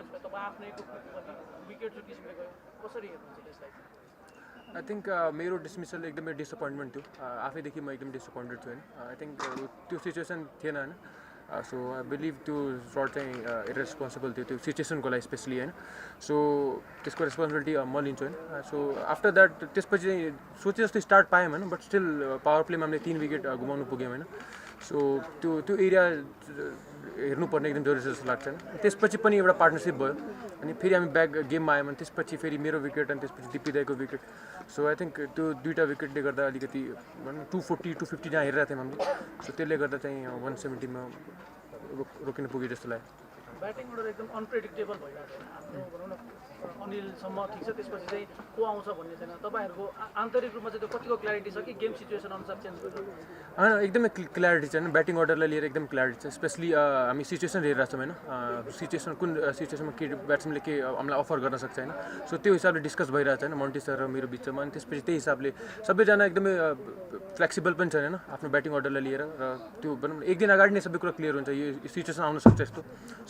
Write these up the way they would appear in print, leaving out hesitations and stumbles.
त्यसपछि तपाईँ आफ्नैको पनि विकेट चाहिँ किसिमले गयो कसरी हेर्नुहुन्छ त्यसलाई आई थिङ्क मेरो डिसमिसल एकदमै डिसअपोइन्टमेन्ट थियो आफैदेखि म एकदम डिसअपोइन्टेड छु होइन आई थिङ्क त्यो सिचुएसन थिएन होइन सो आई बिलिभ त्यो सर्ट चाहिँ इरेस्पोन्सिबल थियो त्यो सिचुएसनको लागि स्पेसली होइन सो त्यसको रेस्पोन्सिबिलिटी म लिन्छु होइन सो आफ्टर द्याट त्यसपछि चाहिँ सोचे जस्तो स्टार्ट पायौँ होइन बट स्टिल पावर प्लेमा हामीले 3 विकेट गुमाउनु पुग्यौँ होइन सो त्यो एरिया हेर्नुपर्ने एकदम जरुरी जस्तो लाग्छ होइन त्यसपछि पनि एउटा पार्टनरसिप भयो अनि फेरि हामी ब्याक गेममा आयौँ अनि त्यसपछि फेरि मेरो विकेट अनि त्यसपछि दिप्पी दाईको विकेट सो आई थिङ्क त्यो दुईवटा विकेटले गर्दा अलिकति भनौँ 240 250 जहाँ हेरिरहेको थियौँ हामीले सो त्यसले गर्दा चाहिँ 170मा रोकिनु पुग्यो जस्तो लाग्यो ब्याटिङ अर्डर एकदम अनप्रेडिक्टेबल भइरहेको छैन आफ्नो भनौँ न अनिलसम्म ठिक छ त्यसपछि चाहिँ को आउँछ भन्ने छैन तपाईँहरूको आन्तरिक रूपमा चाहिँ त्यो कतिको क्ल्यारिटी छ कि गेम सिचुएसन अनुसार चेन्ज गर्छ होइन एकदमै क्ल्यारिटी छ होइन ब्याटिङ अर्डरलाई लिएर एकदम क्ल्यारिटी छ स्पेसली हामी सिचुएसन हेरिरहेको छौँ होइन सिचुएसन कुन सिचुएसनमा के ब्याट्सम्यानले के हामीलाई अफर गर्न सक्छ होइन सो त्यो हिसाबले डिस्कस भइरहेको छ होइन मन्टी सर र मेरो बिचमा अनि त्यसपछि त्यही हिसाबले सबैजना एकदमै फ्लेक्सिबल पनि छन् होइन आफ्नो ब्याटिङ अर्डरलाई लिएर र त्यो भनौँ न एक दिन अगाडि नै सबै कुरा क्लियर हुन्छ यो सिचुएसन आउन सक्छ यस्तो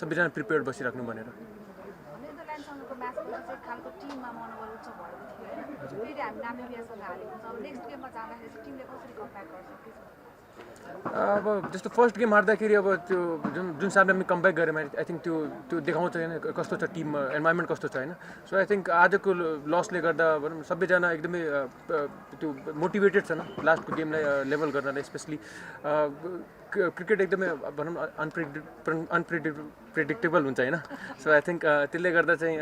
सबैजना प्रिपेयर्ड बसिराख्नु भनेर नेदरल्यान्डसँगको म्याचमा चाहिँ खालको टिममा मनोबल उच्च भएको थियो होइन फेरि हामी नामिबियासँग हालेको छ अब नेक्स्ट गेममा जाँदाखेरि चाहिँ टिमले कसरी कम्ब्याक गर्छ अब जस्तो फर्स्ट गेम हार्दाखेरि अब त्यो जुन हिसाबले हामी कमब्याक गऱ्यौँ आई थिङ्क त्यो देखाउँछ होइन कस्तो छ टिममा इन्भाइरोमेन्ट कस्तो छ होइन सो आई थिङ्क आजको लसले गर्दा भनौँ सबैजना एकदमै त्यो मोटिभेटेड छन् लास्टको गेमलाई लेभल गर्नलाई स्पेसली क्रिकेट एकदमै भनौँ अनप्रेडिक्टेबल हुन्छ होइन सो आई थिङ्क त्यसले गर्दा चाहिँ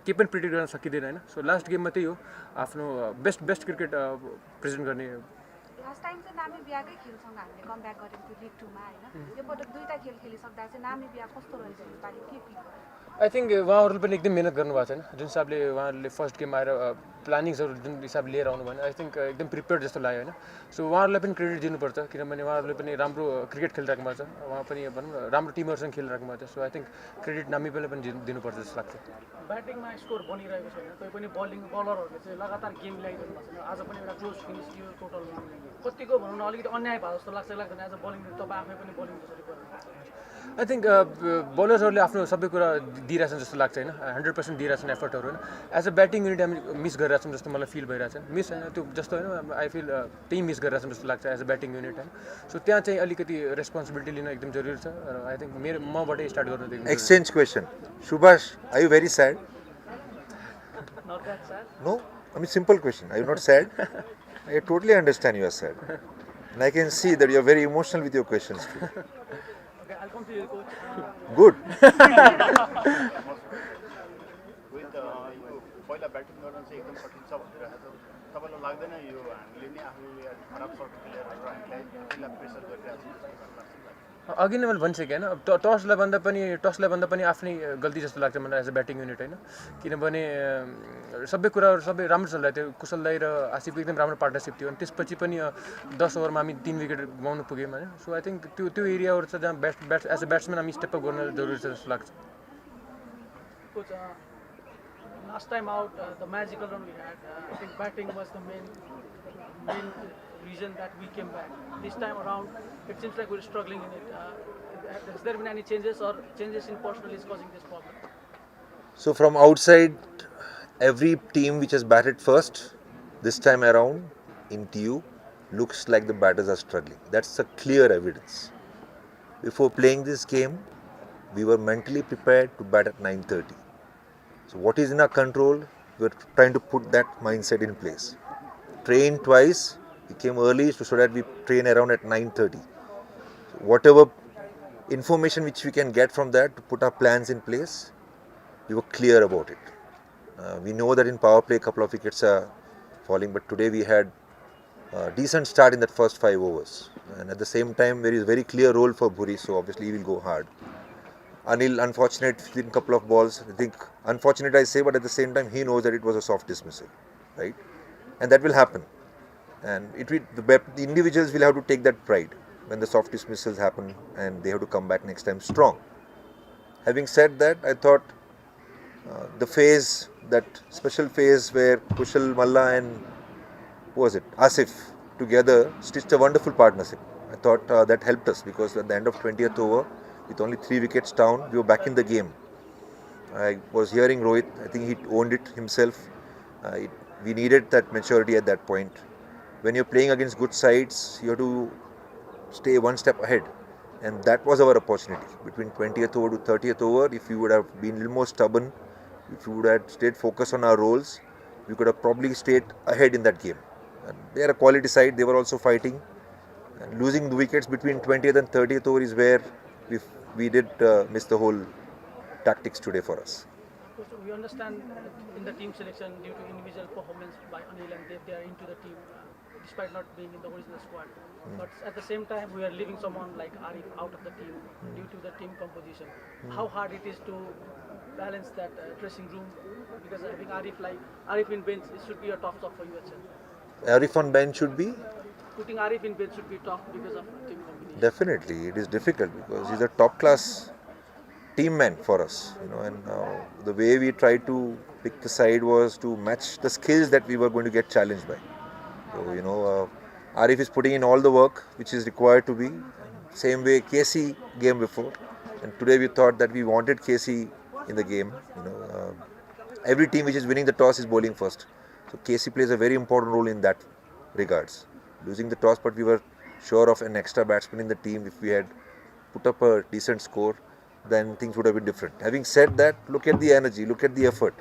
केही पनि प्रिडिक्ट गर्न सकिँदैन होइन सो लास्ट गेममा त्यही हो आफ्नो बेस्ट क्रिकेट प्रेजेन्ट गर्ने लास्ट टाइम चाहिँ नामिबियाकै खेलसँग हामीले कमब्याक गरेको थियो लिग 2मा होइन यो पटक दुईवटा खेल खेलिसक्दा चाहिँ नामिबिया कस्तो रहेछ योपालि के पिक आई थिङ्क उहाँहरूले पनि एकदम मिहिनेत गर्नुभएको छैन जुन हिसाबले उहाँहरूले फर्स्ट गेम आएर प्लानिङ्सहरू जुन हिसाबले लिएर आउनु भएन आई थिङ्क एकदम प्रिपेयर्ड जस्तो लाग्यो होइन सो उहाँहरूलाई पनि क्रेडिट दिनुपर्छ किनभने उहाँहरूले पनि राम्रो क्रिकेट खेलिराख्नु भएको छ उहाँ पनि भनौँ न राम्रो टिमहरूसँग खेलिराख्नु भएको छ सो आई थिङ्क क्रेडिट नामिबियालाई पनि दिनुपर्छ जस्तो लाग्छ ब्याटिङमा स्कोर बनिरहेको छैन कोही पनि बलरहरूले चाहिँ लगातार गेम ल्याइरहनु भएको छैन आज पनि एउटा क्लोज फिनिस थियो टोटलमा कतिको भनौँ न अलिकति अन्याय भयो जस्तो लाग्छ लाग्दैन एज अ बलिङ तपाईँ आफै पनि बलिङ त्यसरी गर्नु आई थिङ्क बलर्सहरूले आफ्नो सबै कुरा दिइरहेछन् जस्तो लाग्छ होइन 100% दिइरहेछन् एफर्टहरू होइन एज अ ब्याटिङ युनिट हामी मिस गरिरहेछौँ जस्तो मलाई फिल भइरहेछ मिस होइन त्यो जस्तो होइन आई फिल त्यही मिस गरिरहेछौँ जस्तो लाग्छ एज अ ब्याटिङ युनिट होइन सो त्यहाँ चाहिँ अलिकति रेस्पोन्सिबिलिटी लिन एकदम जरुरी छ र आई थिङ्क मबाटै स्टार्ट गर्नु exchange question Subhash are you very sad Not that sad. No, I mean simple question. Are you not sad? I totally understand you are sad. And I can see that you are very emotional with your questions too. Okay, I'll come to you, coach. Good. With यो पहिला batting गर्न चाहिँ एकदम कठिन छ भनिरहेको छ तपाईँलाई लाग्दैन यो हामीले नै आफूले खराब सर्ट प्लेयरहरू हामीलाई आफैलाई प्रेसर गरिरहेको छ अघि नै मैले भनिसकेँ होइन टसलाई भन्दा पनि आफ्नै गल्ती जस्तो लाग्छ मलाई एज अ ब्याटिङ युनिट होइन किनभने सबै कुराहरू सबै राम्रो चलिरहेको थियो कुशल दाई र आसिफको एकदम राम्रो पार्टनरसिप थियो अनि त्यसपछि पनि 10 ओभरमा हामी 3 विकेट गुमाउनु पुग्यौँ होइन सो आई थिङ्क त्यो एरियाहरू छ जहाँ एज अ ब्याट्सम्यान हामी स्टेप अप गर्न जरुरी छ जस्तो लाग्छ Coach, last time out, the magical run we had, I think batting was the main reason that we came back. This time around, it seems like we're struggling in it. Has there been any changes or changes in personnel is causing this problem? So from outside, every team which has batted first this time around in TU looks like the batters are struggling. That's a clear evidence. Before playing this game, we were mentally prepared to bat at 9:30. So what is in our control? We're trying to put that mindset in place. Train twice. We came early so that we train around at 9:30. So whatever information which we can get from that to put our plans in place, we were clear about it. We know that in power play a couple of wickets are falling, but today we had a decent start in that first 5 overs. And at the same time, there is a very clear role for Bhuri, so obviously he will go hard. Anil, unfortunate in a couple of balls. I think unfortunate I say, but at the same time he knows that it was a soft dismissal, right? And that will happen. And the individuals will have to take that pride when the soft dismissals happen, and they have to come back next time strong. Having said that, I thought that special phase where Kushal, Malla and who was it? Asif together stitched a wonderful partnership. I thought that helped us because at the end of 20th over, with only 3 wickets down, we were back in the game. I was hearing Rohit, I think he owned it himself. We needed that maturity at that point. When you're playing against good sides, you have to stay one step ahead. And that was our opportunity. Between 20th over to 30th over, if we would have been a little more stubborn, if we would have stayed focused on our roles, we could have probably stayed ahead in that game. And they are a quality side, they were also fighting. And losing the wickets between 20th and 30th over is where we did miss the whole tactics today for us. Of course, we understand in the team selection due to individual performance by Anil and Dev, they are into the team despite not being in the original squad. But at the same time, we are leaving someone like Arif out of the team due to the team composition. How hard it is to balance that dressing room, because I think Arif in bench, it should be a tough for you, sir. Arif on bench should be? Putting Arif in bench should be tough because of team combination. Definitely, it is difficult because he's a top class team man for us, and the way we tried to pick the side was to match the skills that we were going to get challenged by. So, Arif is putting in all the work which is required to be. Same way KC game before, and today we thought that we wanted KC in the game. Every team which is winning the toss is bowling first. So KC plays a very important role in that regards. Losing the toss, but we were sure of an extra batsman in the team. If we had put up a decent score, then things would have been different. Having said that, look at the energy, look at the effort.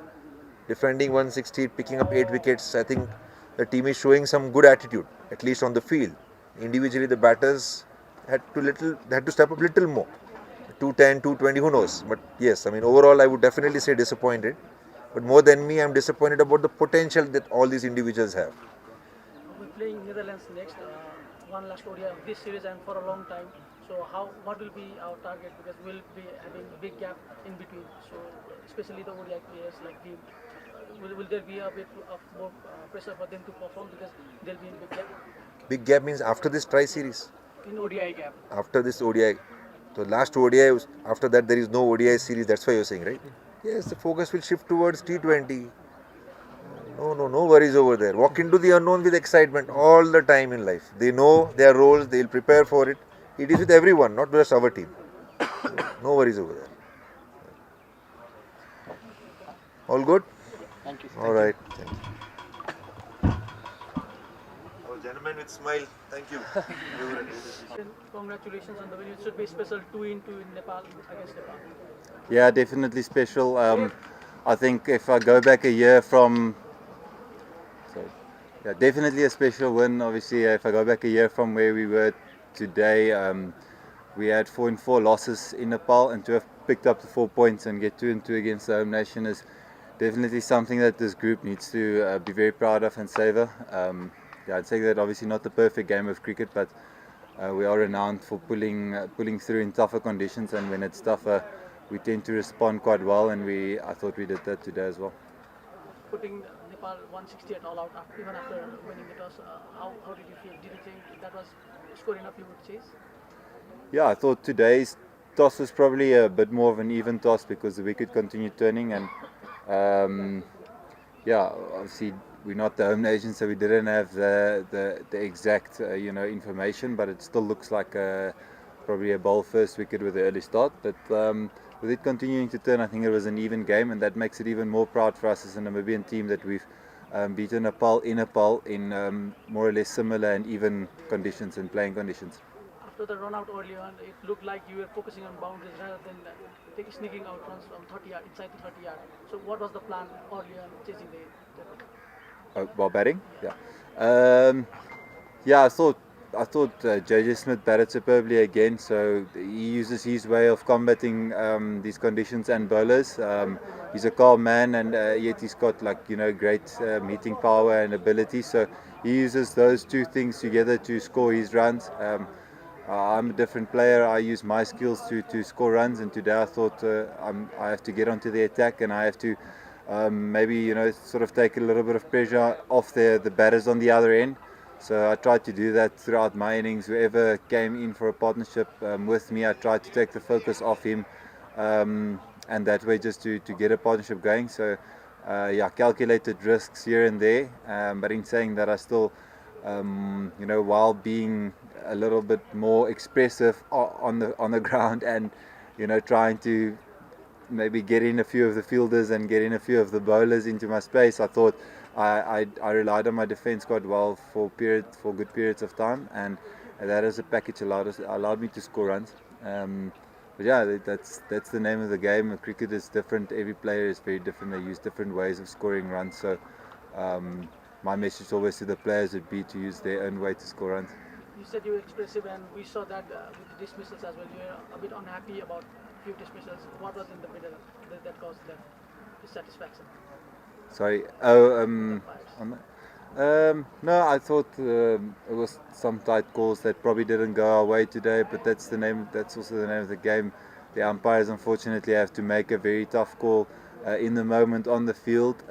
Defending 160, picking up 8 wickets, I think the team is showing some good attitude, at least on the field. Individually, the batters had to step up little more. 210, 220, who knows? But yes, overall, I would definitely say disappointed. But more than me, I'm disappointed about the potential that all these individuals have. We're playing Netherlands next, one last ODI of this series and for a long time. So what will be our target, because we'll be having a big gap in between. So especially the ODI players like him, will there be a bit of more pressure for them to perform because they'll be in big gap? Big gap means after this tri-series? In ODI gap. After this ODI. So last ODI, after that there is no ODI series, that's why you're saying, right? Yes, the focus will shift towards T20. No worries over there. Walk into the unknown with excitement all the time in life. They know their roles, they'll prepare for it. It is with everyone, not just our team. So, no worries over there. All good? Thank you. All right. Thank you. Oh, gentlemen with smile. Thank you. Congratulations on the win. It should be special 2-2 in Nepal against Nepal. Yeah, definitely special. I think if I go back a year from, definitely a special win. Obviously, if I go back a year from where we were today, we had 4-4 losses in Nepal, and to have picked up the 4 points and get 2-2 against the home nation is definitely something that this group needs to be very proud of and savour. I'd say that obviously not the perfect game of cricket, but we are renowned for pulling through in tougher conditions, and when it's tougher, we tend to respond quite well, and I thought we did that today as well. Putting Nepal 160 at all out, even after winning the toss, how did you feel? Did you think that was score enough you would chase? Yeah, I thought today's toss was probably a bit more of an even toss because the wicket continued turning, and obviously we're not the home nation, so we didn't have the exact information, but it still looks like probably a bowl first wicket with the early start. But with it continuing to turn, I think it was an even game, and that makes it even more proud for us as a Namibian team that we've beaten Nepal in more or less similar and even conditions and playing conditions. After the run out early on, it looked like you were focusing on boundaries rather than sneaking out runs from 30 yard, inside to 30 yard. So what was the plan early on chasing the While batting? I thought JJ Smith batted superbly again, so he uses his way of combating these conditions and bowlers. He's a calm man, and yet he's got great hitting power and ability, so he uses those two things together to score his runs. I'm a different player. I use my skills to score runs, and today I thought I have to get onto the attack, and I have to maybe sort of take a little bit of pressure off the batters on the other end. So I tried to do that throughout my innings. Whoever came in for a partnership with me, I tried to take the focus off him, and that way just to get a partnership going. So calculated risks here and there, but in saying that, I still while being a little bit more expressive on the ground, and trying to maybe get in a few of the fielders and get in a few of the bowlers into my space. I thought I relied on my defence quite well for good periods of time, and that as a package allowed me to score runs. But yeah, that's the name of the game. Cricket is different. Every player is very different. They use different ways of scoring runs. So my message always to the players would be to use their own way to score runs. You said you were expressive, and we saw that with the dismissals as well. You're a bit unhappy about few dismissals. What was in the middle that caused that dissatisfaction? Sorry. No, I thought it was some tight calls that probably didn't go our way today. But that's the name. That's also the name of the game. The umpires unfortunately have to make a very tough call in the moment on the field.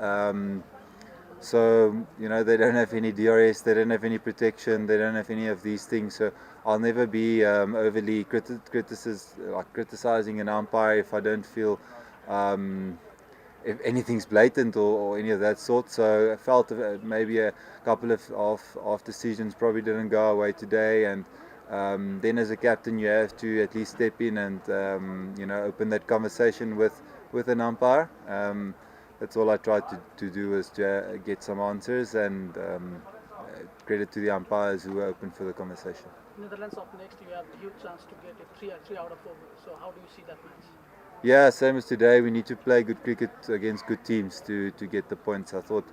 So they don't have any DRS, they don't have any protection, they don't have any of these things. So I'll never be overly criticizing an umpire if I don't feel if anything's blatant or any of that sort. So I felt maybe a couple of decisions probably didn't go our way today, and then as a captain you have to at least step in and open that conversation with an umpire. That's all I tried to do, was to get some answers, and credit to the umpires who were open for the conversation. Netherlands up next, you have a huge chance to get a 3 out of 4. So how do you see that match? Yeah, same as today. We need to play good cricket against good teams to get the points. I thought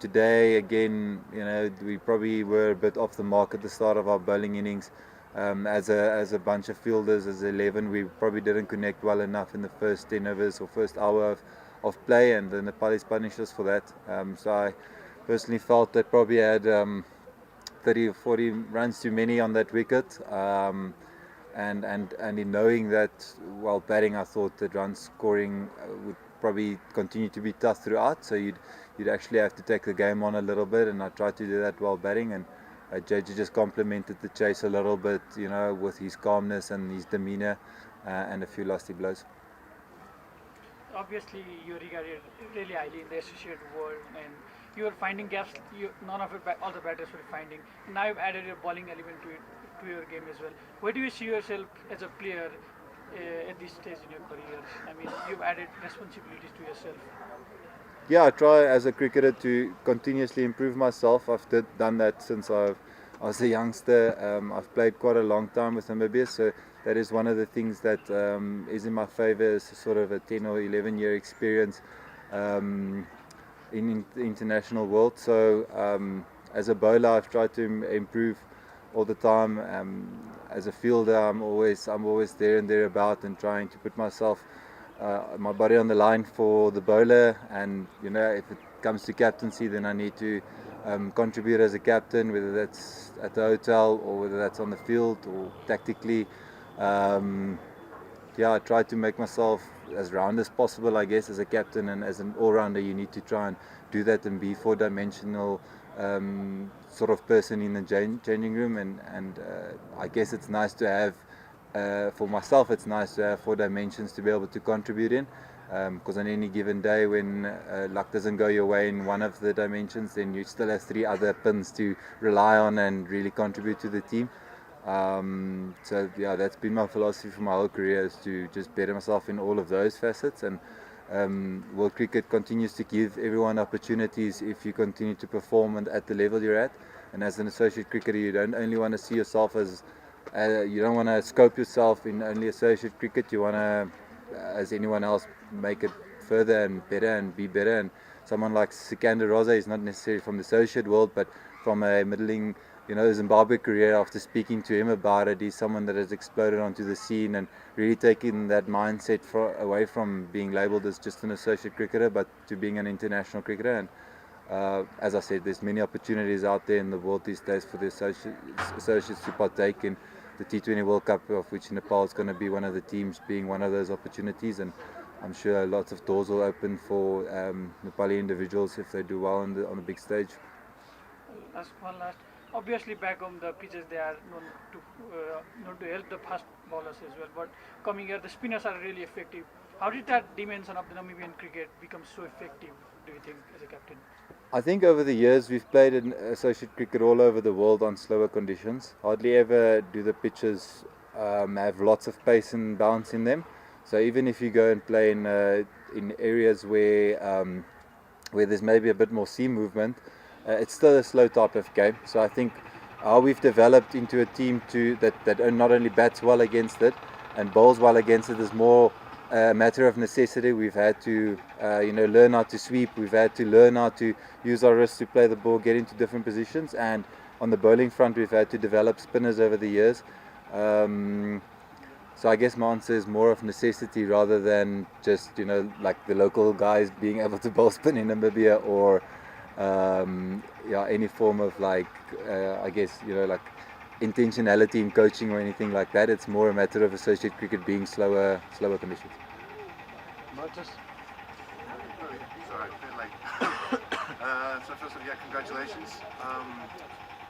today again, we probably were a bit off the mark at the start of our bowling innings. As a bunch of fielders, as 11, we probably didn't connect well enough in the first 10 overs or first hour of play, and the Nepalis punished us for that. So I personally felt they probably had 30 or 40 runs too many on that wicket. And in knowing that while batting, I thought that run scoring would probably continue to be tough throughout. So you'd actually have to take the game on a little bit, and I tried to do that while batting. And JJ just complemented the chase a little bit, with his calmness and his demeanour, and a few lusty blows. Obviously, you're regarded really highly in the associate world, and you are finding gaps. None of it, all the batters were finding. Now you've added a bowling element to your game as well. Where do you see yourself as a player at this stage in your career? I mean, you've added responsibilities to yourself. Yeah, I try as a cricketer to continuously improve myself. I've done that since I was a youngster. I've played quite a long time with Namibia, so that is one of the things that is in my favour, is sort of a 10 or 11 year experience in the international world. So as a bowler, I've tried to improve all the time. As a fielder, I'm always there and thereabout, and trying to put myself, my body on the line for the bowler. And if it comes to captaincy, then I need to contribute as a captain, whether that's at the hotel or whether that's on the field or tactically. I try to make myself as round as possible, I guess, as a captain, and as an all-rounder you need to try and do that and be four-dimensional sort of person in the changing room, and I guess it's nice to have, for myself it's nice to have 4 dimensions to be able to contribute in, because on any given day when luck doesn't go your way in one of the dimensions, then you still have 3 other pins to rely on and really contribute to the team. So yeah, that's been my philosophy for my whole career, is to just better myself in all of those facets. And world cricket continues to give everyone opportunities if you continue to perform at the level you're at. And as an associate cricketer, you don't only want to see yourself as you don't want to scope yourself in only associate cricket. You want to, as anyone else, make it further and better and be better. And someone like Sikander Rosa is not necessarily from the associate world, but from a middling Zimbabwe career. After speaking to him about it, he's someone that has exploded onto the scene and really taken that mindset away from being labelled as just an associate cricketer, but to being an international cricketer. And as I said, there's many opportunities out there in the world these days for the associates to partake in the T20 World Cup, of which Nepal is going to be one of the teams, being one of those opportunities. And I'm sure lots of doors will open for Nepali individuals if they do well on the big stage. One last. Obviously, back home the pitches, they are known to help the fast bowlers as well. But coming here, the spinners are really effective. How did that dimension of the Namibian cricket become so effective, do you think, as a captain? I think over the years we've played in associate cricket all over the world on slower conditions. Hardly ever do the pitches have lots of pace and bounce in them. So even if you go and play in areas where there's maybe a bit more sea movement, it's still a slow type of game. So I think how we've developed into a team that not only bats well against it and bowls well against it is more a matter of necessity. We've had to learn how to sweep. We've had to learn how to use our wrists to play the ball, get into different positions, and on the bowling front we've had to develop spinners over the years. So I guess my answer is more of necessity rather than just like the local guys being able to bowl spin in Namibia or any form of like like intentionality in coaching or anything like that. It's more a matter of associate cricket being slower conditions. Sorry, a bit late. So first of all, yeah, congratulations.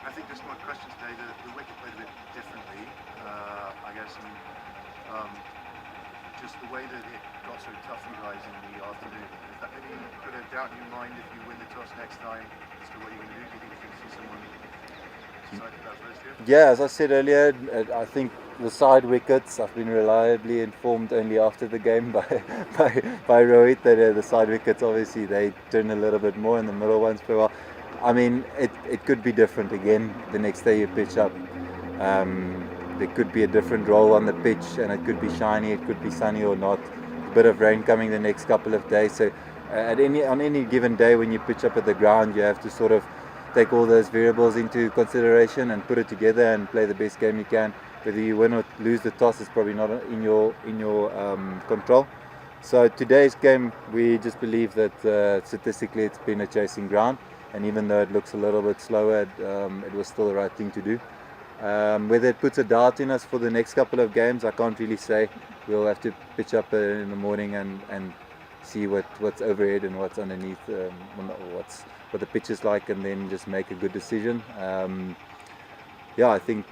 I think just my question today, the wicket played a bit differently, I guess, and just the way that it got so tough for you guys in the afternoon. Is that maybe put a doubt in your mind if you win the toss next time as to what you're going to do? Do you think you can see someone decide that first year? Yeah, as I said earlier, I think the side wickets, I've been reliably informed only after the game by Rohit that the side wickets, obviously they turn a little bit more and the middle ones play well. I mean, it could be different again the next day you pitch up. There could be a different role on the pitch and it could be shiny, it could be sunny or not. A bit of rain coming the next couple of days. So on any given day when you pitch up at the ground, you have to sort of take all those variables into consideration and put it together and play the best game you can. Whether you win or lose the toss is probably not in your control. So today's game, we just believe that statistically it's been a chasing ground, and even though it looks a little bit slower, it was still the right thing to do. Whether it puts a doubt in us for the next couple of games, I can't really say. We'll have to pitch up in the morning and see what's overhead and what's underneath, what the pitch is like, and then just make a good decision. I think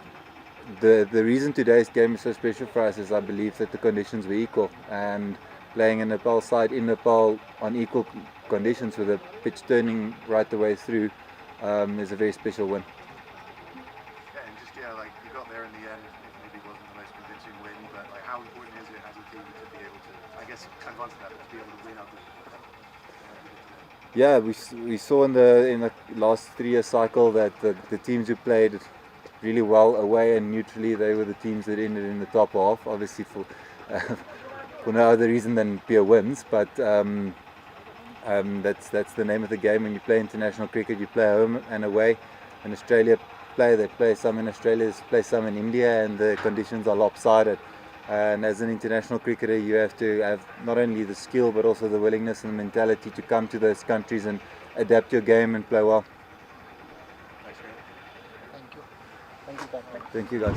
the reason today's game is so special for us is I believe that the conditions were equal, and playing a Nepal side in Nepal on equal conditions with the pitch turning right the way through is a very special win. Like you got there in the end, it maybe wasn't the most convincing win, but like how important is it as a team to be able to, I guess, kind of answer that, but to be able to win out Yeah, we saw in the last 3-year cycle that the teams who played really well away and neutrally, they were the teams that ended in the top half, obviously for no other reason than pure wins, but that's the name of the game. When you play international cricket, you play home and away. In Australia, they play some in Australia, they play some in India, and the conditions are lopsided. And as an international cricketer, you have to have not only the skill but also the willingness and the mentality to come to those countries and adapt your game and play well. Thanks, Thank you guys.